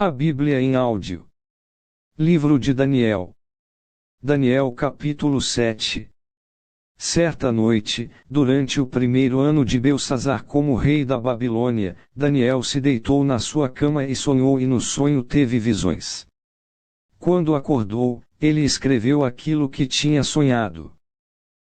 A Bíblia em áudio. Livro de Daniel. Daniel capítulo 7. Certa noite, durante o primeiro ano de Belsazzar como rei da Babilônia, Daniel se deitou na sua cama e sonhou, e no sonho teve visões. Quando acordou, ele escreveu aquilo que tinha sonhado.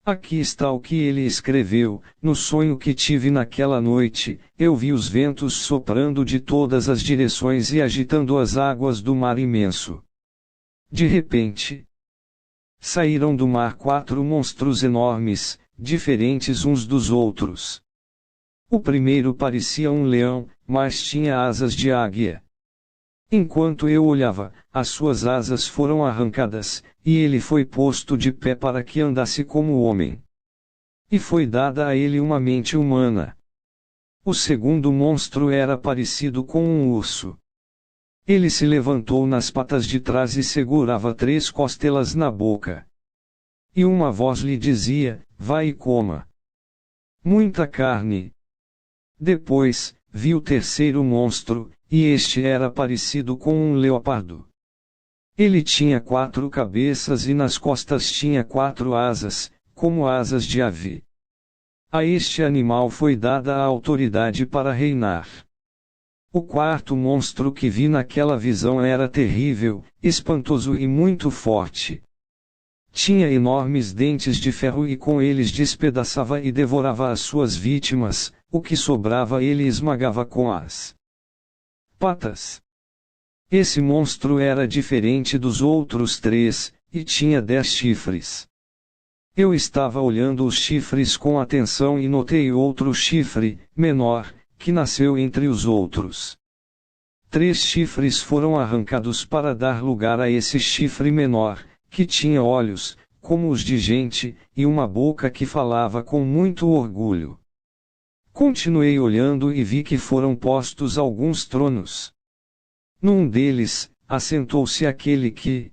Aqui está o que ele escreveu: no sonho que tive naquela noite, eu vi os ventos soprando de todas as direções e agitando as águas do mar imenso. De repente, saíram do mar 4 monstros enormes, diferentes uns dos outros. O primeiro parecia um leão, mas tinha asas de águia. Enquanto eu olhava, as suas asas foram arrancadas, e ele foi posto de pé para que andasse como homem. E foi dada a ele uma mente humana. O segundo monstro era parecido com um urso. Ele se levantou nas patas de trás e segurava 3 costelas na boca. E uma voz lhe dizia: vai e coma muita carne. Depois, vi o terceiro monstro, e este era parecido com um leopardo. Ele tinha 4 cabeças e nas costas tinha 4 asas, como asas de ave. A este animal foi dada a autoridade para reinar. O quarto monstro que vi naquela visão era terrível, espantoso e muito forte. Tinha enormes dentes de ferro e com eles despedaçava e devorava as suas vítimas, o que sobrava ele esmagava com as patas. Esse monstro era diferente dos outros 3, e tinha 10 chifres. Eu estava olhando os chifres com atenção e notei outro chifre, menor, que nasceu entre os outros. 3 chifres foram arrancados para dar lugar a esse chifre menor, que tinha olhos, como os de gente, e uma boca que falava com muito orgulho. Continuei olhando e vi que foram postos alguns tronos. Num deles, assentou-se aquele que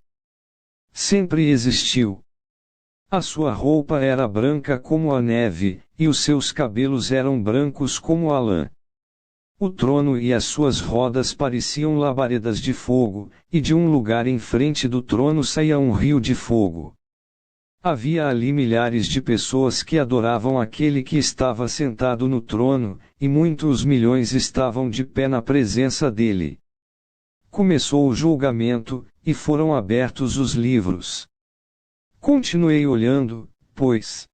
sempre existiu. A sua roupa era branca como a neve, e os seus cabelos eram brancos como a lã. O trono e as suas rodas pareciam labaredas de fogo, e de um lugar em frente do trono saía um rio de fogo. Havia ali milhares de pessoas que adoravam aquele que estava sentado no trono, e muitos milhões estavam de pé na presença dele. Começou o julgamento, e foram abertos os livros. Continuei olhando, pois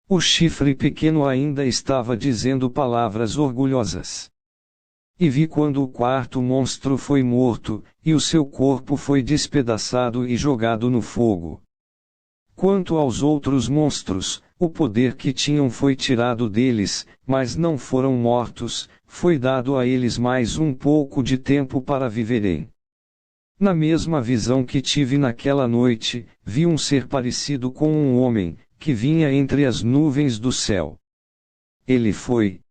o chifre pequeno ainda estava dizendo palavras orgulhosas. E vi quando o quarto monstro foi morto, e o seu corpo foi despedaçado e jogado no fogo. Quanto aos outros monstros, o poder que tinham foi tirado deles, mas não foram mortos, foi dado a eles mais um pouco de tempo para viverem. Na mesma visão que tive naquela noite, vi um ser parecido com um homem, que vinha entre as nuvens do céu. Ele foi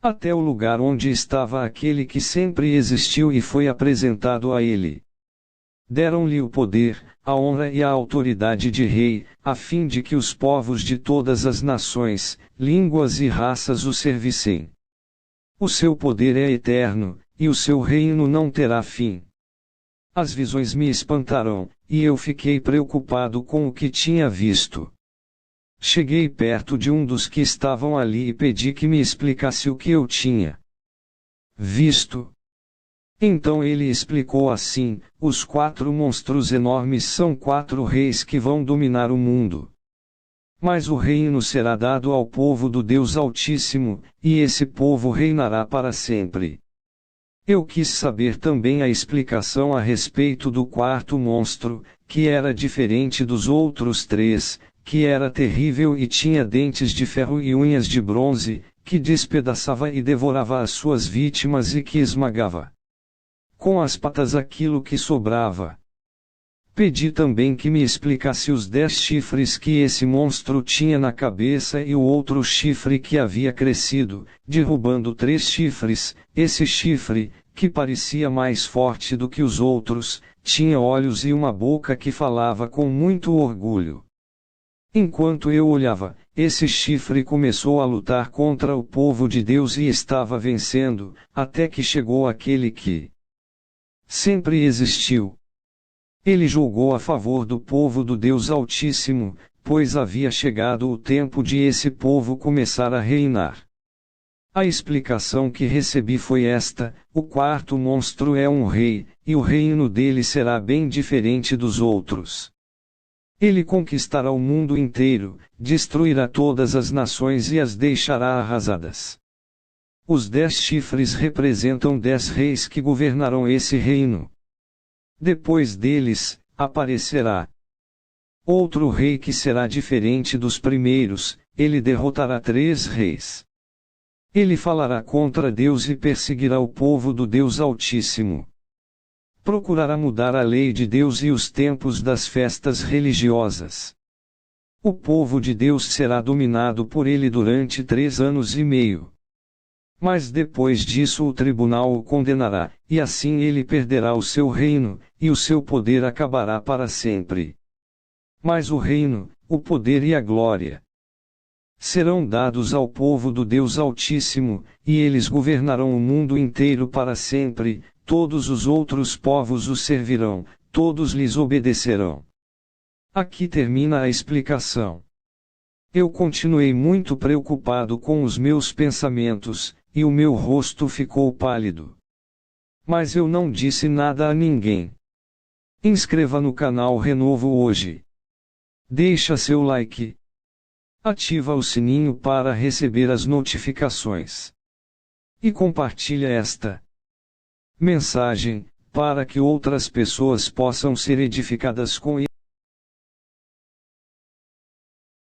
até o lugar onde estava aquele que sempre existiu e foi apresentado a ele. Deram-lhe o poder, a honra e a autoridade de rei, a fim de que os povos de todas as nações, línguas e raças o servissem. O seu poder é eterno, e o seu reino não terá fim. As visões me espantaram, e eu fiquei preocupado com o que tinha visto. Cheguei perto de um dos que estavam ali e pedi que me explicasse o que eu tinha visto. Então ele explicou assim: os 4 monstros enormes são 4 reis que vão dominar o mundo. Mas o reino será dado ao povo do Deus Altíssimo, e esse povo reinará para sempre. Eu quis saber também a explicação a respeito do quarto monstro, que era diferente dos outros 3, que era terrível e tinha dentes de ferro e unhas de bronze, que despedaçava e devorava as suas vítimas e que esmagava com as patas aquilo que sobrava. Pedi também que me explicasse os 10 chifres que esse monstro tinha na cabeça e o outro chifre que havia crescido, derrubando 3 chifres. Esse chifre, que parecia mais forte do que os outros, tinha olhos e uma boca que falava com muito orgulho. Enquanto eu olhava, esse chifre começou a lutar contra o povo de Deus e estava vencendo, até que chegou aquele que Sempre existiu. Ele julgou a favor do povo do Deus Altíssimo, pois havia chegado o tempo de esse povo começar a reinar. A explicação que recebi foi esta: o quarto monstro é um rei, e o reino dele será bem diferente dos outros. Ele conquistará o mundo inteiro, destruirá todas as nações e as deixará arrasadas. Os 10 chifres representam 10 reis que governarão esse reino. Depois deles, aparecerá outro rei que será diferente dos primeiros. Ele derrotará 3 reis. Ele falará contra Deus e perseguirá o povo do Deus Altíssimo. Procurará mudar a lei de Deus e os tempos das festas religiosas. O povo de Deus será dominado por ele durante 3 anos e meio. Mas depois disso o tribunal o condenará, e assim ele perderá o seu reino, e o seu poder acabará para sempre. Mas o reino, o poder e a glória serão dados ao povo do Deus Altíssimo, e eles governarão o mundo inteiro para sempre. Todos os outros povos os servirão, todos lhes obedecerão. Aqui termina a explicação. Eu continuei muito preocupado com os meus pensamentos, e o meu rosto ficou pálido. Mas eu não disse nada a ninguém. Inscreva no canal Renovo hoje. Deixa seu like. Ativa o sininho para receber as notificações. E compartilha esta mensagem, para que outras pessoas possam ser edificadas com